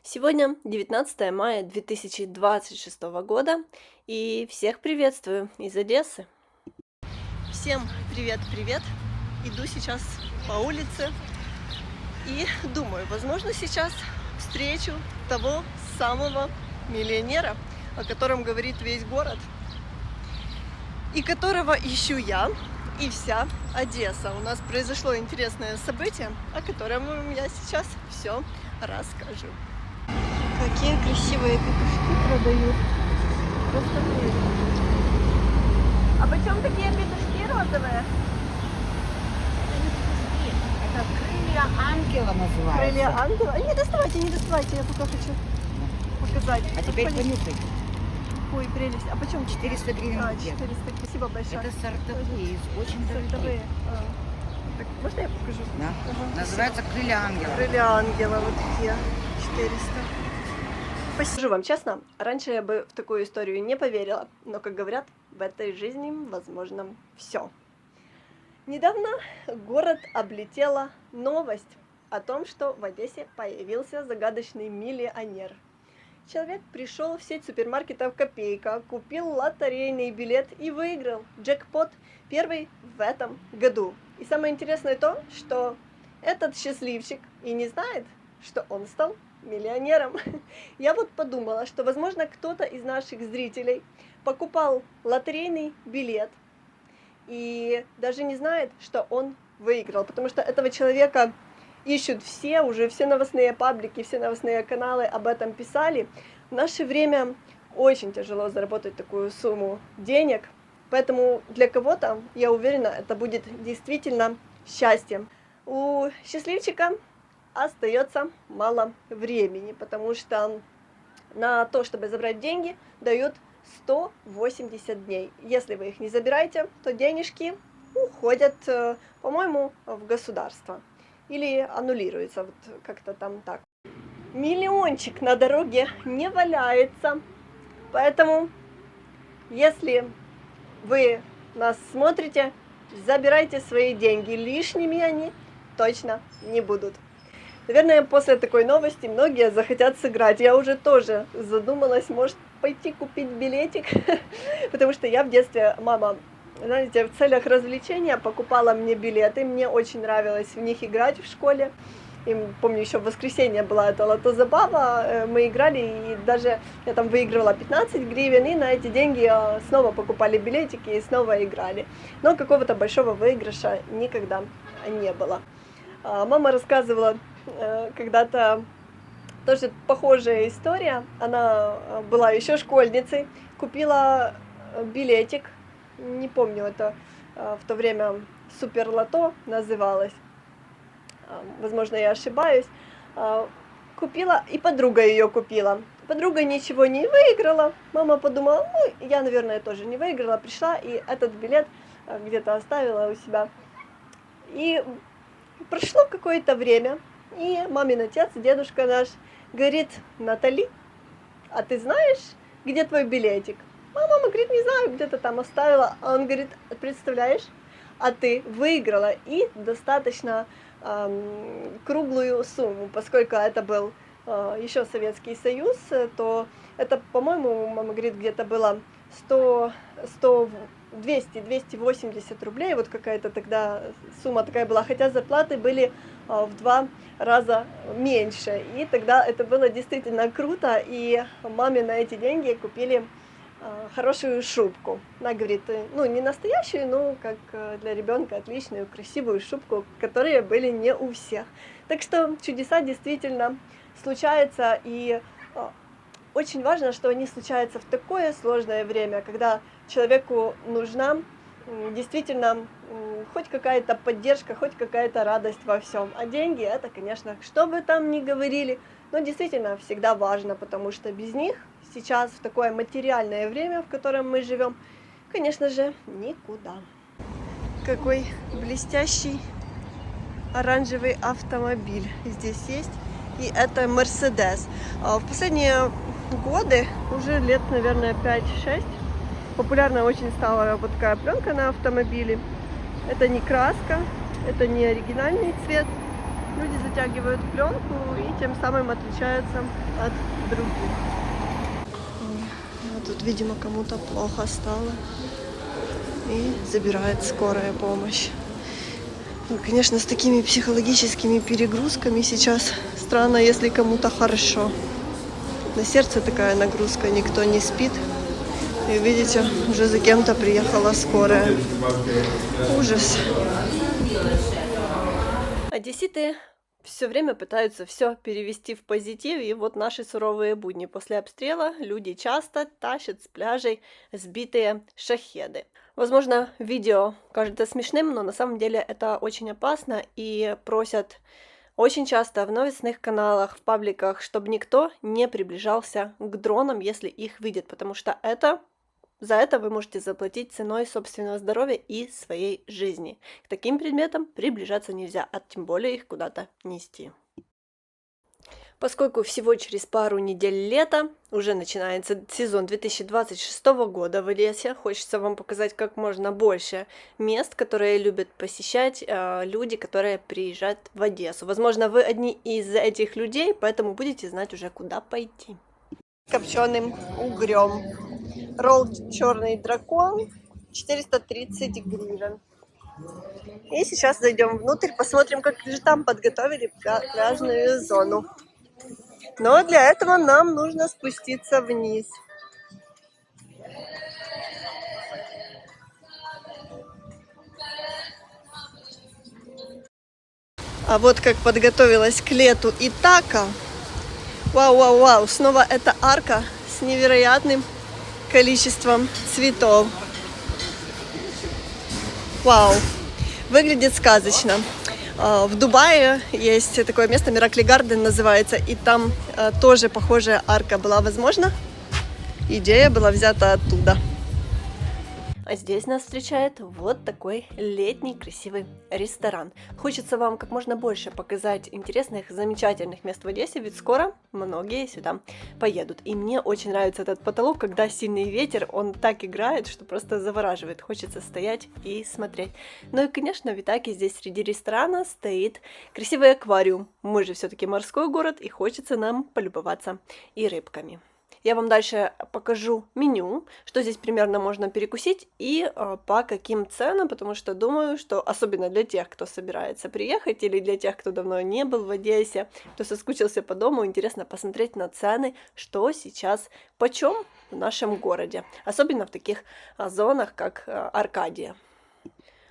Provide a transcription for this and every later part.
Сегодня 19 мая 2026 года, и всех приветствую из Одессы. Всем привет-привет! Иду сейчас по улице и думаю, возможно, сейчас встречу того самого миллионера, о котором говорит весь город, и которого ищу я и вся Одесса. У нас произошло интересное событие, о котором я сейчас все расскажу. Какие красивые петушки продают. Просто прелесть. А почем такие петушки розовые? Это крылья ангела называется. Крылья ангела? Не доставайте, я пока хочу показать. А теперь понюхай. Ой, прелесть. А почем? 400 гривен. 400. Спасибо большое. Это сортовые, очень Сортовые. дорогие. Так, можно я покажу? Да. Ага. Называется крылья ангела. Крылья ангела, вот такие. 400. Скажу вам честно, раньше я бы в такую историю не поверила, но, как говорят, в этой жизни возможно все. Недавно город облетела новость о том, что в Одессе появился загадочный миллионер. Человек пришел в сеть супермаркетов «Копейка», купил лотерейный билет и выиграл джекпот первый в этом году. И самое интересное то, что этот счастливчик и не знает, что он стал миллионером. Я вот подумала, что, возможно, кто-то из наших зрителей покупал лотерейный билет и даже не знает, что он выиграл, потому что этого человека ищут уже все новостные паблики, все новостные каналы об этом писали. В наше время очень тяжело заработать такую сумму денег, поэтому для кого-то, я уверена, это будет действительно счастьем. У счастливчика остается мало времени, потому что на то, чтобы забрать деньги, дают 180 дней. Если вы их не забираете, то денежки уходят, по-моему, в государство. Или аннулируется, вот как-то там так. Миллиончик на дороге не валяется, поэтому, если вы нас смотрите, забирайте свои деньги, лишними они точно не будут. Наверное, после такой новости многие захотят сыграть. Я уже тоже задумалась, может, пойти купить билетик, потому что я в детстве, мама, знаете, в целях развлечения покупала мне билеты, мне очень нравилось в них играть в школе. И помню, еще в воскресенье была эта лото-забава, мы играли, и даже я там выигрывала 15 гривен, и на эти деньги снова покупали билетики и снова играли. Но какого-то большого выигрыша никогда не было. Мама рассказывала когда-то тоже похожая история. Она была еще школьницей, купила билетик, не помню, это в то время Суперлото называлось, возможно, я ошибаюсь. Купила, и подруга ее купила. Подруга ничего не выиграла. Мама подумала, ну, я, наверное, тоже не выиграла. Пришла и этот билет где-то оставила у себя. И прошло какое-то время, и мамин отец, дедушка наш, говорит: Натали, а ты знаешь, где твой билетик? А мама говорит: не знаю, где-то там оставила. А он говорит: представляешь, а ты выиграла, и достаточно круглую сумму, поскольку это был еще Советский Союз, то это, по-моему, мама говорит, где-то было 200-280 рублей, вот какая-то тогда сумма такая была, хотя зарплаты были в 2 раза меньше, и тогда это было действительно круто, и маме на эти деньги купили хорошую шубку. Она говорит, ну, не настоящую, но как для ребенка отличную, красивую шубку, которые были не у всех. Так что чудеса действительно случаются, и очень важно, что они случаются в такое сложное время, когда человеку нужна действительно хоть какая-то поддержка, хоть какая-то радость во всем. А деньги, это, конечно, что бы там ни говорили, но действительно всегда важно, потому что без них сейчас, в такое материальное время, в котором мы живем, конечно же, никуда. Какой блестящий оранжевый автомобиль здесь есть, и это Мерседес. В последние годы, уже лет, наверное, 5-6, популярна очень стала вот такая пленка на автомобиле. Это не краска, это не оригинальный цвет, Люди затягивают пленку и тем самым отличаются от других. Вот тут, видимо, кому-то плохо стало. И забирает скорая помощь. Ну, конечно, с такими психологическими перегрузками сейчас странно, если кому-то хорошо. На сердце такая нагрузка, никто не спит. И видите, уже за кем-то приехала скорая. Ужас. Одесситы все время пытаются все перевести в позитив, и вот наши суровые будни. После обстрела люди часто тащат с пляжей сбитые шахеды. Возможно, видео кажется смешным, но на самом деле это очень опасно, и просят очень часто в новостных каналах, в пабликах, чтобы никто не приближался к дронам, если их видит, потому что за это вы можете заплатить ценой собственного здоровья и своей жизни. К таким предметам приближаться нельзя, а тем более их куда-то нести. Поскольку всего через пару недель лета, уже начинается сезон 2026 года в Одессе, хочется вам показать как можно больше мест, которые любят посещать люди, которые приезжают в Одессу. Возможно, вы одни из этих людей, поэтому будете знать уже, куда пойти. Копченым угрем. Ролл «Черный дракон» 430 гривен. И сейчас зайдем внутрь, посмотрим, как же там подготовили пляжную зону. Но для этого нам нужно спуститься вниз. А вот как подготовилась к лету Итака. Вау-вау-вау, снова эта арка с невероятным количеством цветов. Вау, выглядит сказочно. В Дубае есть такое место, Miracle Garden называется, и там тоже похожая арка была возможна. Идея была взята оттуда. А здесь нас встречает вот такой летний красивый ресторан. Хочется вам как можно больше показать интересных, замечательных мест в Одессе, ведь скоро многие сюда поедут. И мне очень нравится этот потолок, когда сильный ветер, он так играет, что просто завораживает. Хочется стоять и смотреть. Ну и, конечно, в Итаке здесь среди ресторана стоит красивый аквариум. Мы же все-таки морской город, и хочется нам полюбоваться и рыбками. Я вам дальше покажу меню, что здесь примерно можно перекусить и по каким ценам, потому что думаю, что особенно для тех, кто собирается приехать, или для тех, кто давно не был в Одессе, кто соскучился по дому, интересно посмотреть на цены, что сейчас почем в нашем городе, особенно в таких зонах, как Аркадия.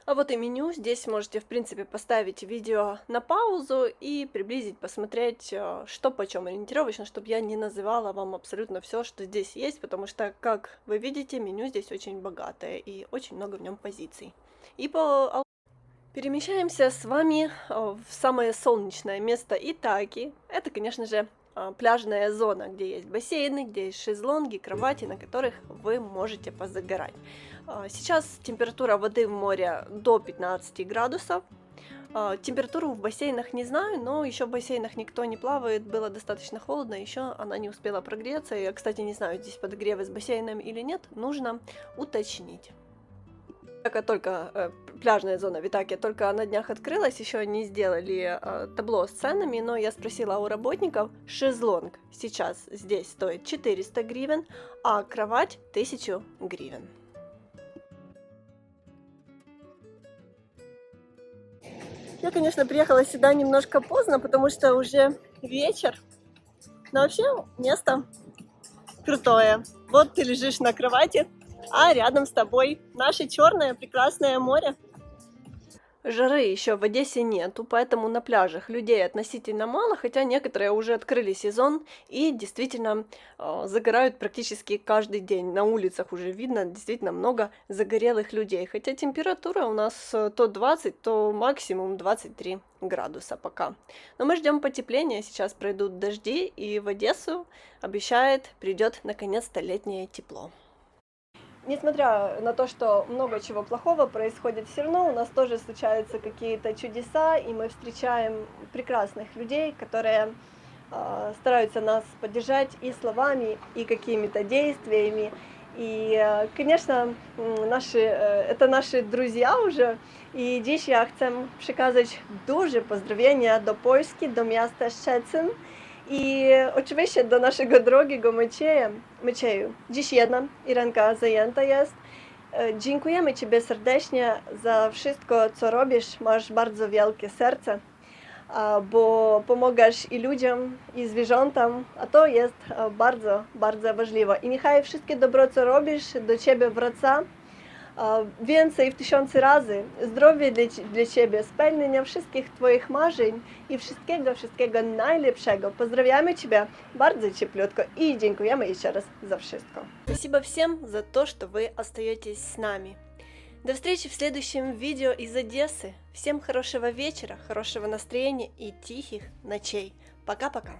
А вот и меню. Здесь можете, в принципе, поставить видео на паузу и приблизить, посмотреть, что почем, ориентировочно, чтобы я не называла вам абсолютно все, что здесь есть, потому что, как вы видите, меню здесь очень богатое и очень много в нем позиций. Перемещаемся с вами в самое солнечное место Итаки. Это, конечно же, пляжная зона, где есть бассейны, где есть шезлонги, кровати, на которых вы можете позагорать. Сейчас температура воды в море до 15 градусов. Температуру в бассейнах не знаю, но еще в бассейнах никто не плавает, было достаточно холодно, еще она не успела прогреться. Я, кстати, не знаю, здесь подогревы с бассейном или нет, нужно уточнить. Только пляжная зона в Итаке только на днях открылась, еще не сделали табло с ценами, но я спросила у работников, шезлонг сейчас здесь стоит 400 гривен, а кровать 1000 гривен. Я, конечно, приехала сюда немножко поздно, потому что уже вечер, но вообще место крутое. Вот ты лежишь на кровати, а рядом с тобой наше черное прекрасное море. Жары еще в Одессе нету, поэтому на пляжах людей относительно мало, хотя некоторые уже открыли сезон и действительно загорают практически каждый день. На улицах уже видно действительно много загорелых людей, хотя температура у нас то 20, то максимум 23 градуса пока. Но мы ждем потепления, сейчас пройдут дожди, и в Одессу обещает придет наконец-то летнее тепло. Несмотря на то, что много чего плохого происходит, все равно у нас тоже случаются какие-то чудеса, и мы встречаем прекрасных людей, которые стараются нас поддержать и словами, и какими-то действиями. И, конечно, это наші друзі вже. І dziś я chcę przekazać duże pozdrowienia do Polski, do miasta Szczecin i oczywiście do naszego drogiego Macieju. Dziś jedna, Irenka zajęta jest. Dziękujemy Ciebie serdecznie za wszystko, co robisz. Masz bardzo wielkie serce, bo pomagasz i ludziom, i zwierzętom, a to jest bardzo, bardzo ważliwe. I niechaj wszystkie dobro, co robisz, do Ciebie wraca więcej w 1000 razy. Zdrowie dla Ciebie, spełnienia wszystkich Twoich marzeń i wszystkiego najlepszego. Pozdrawiamy Ciebie bardzo cieplutko и dziękujemy еще раз за wszystko. Спасибо всем за то, что вы остаетесь с нами. До встречи в следующем видео из Одессы. Всем хорошего вечера, хорошего настроения и тихих ночей. Пока-пока.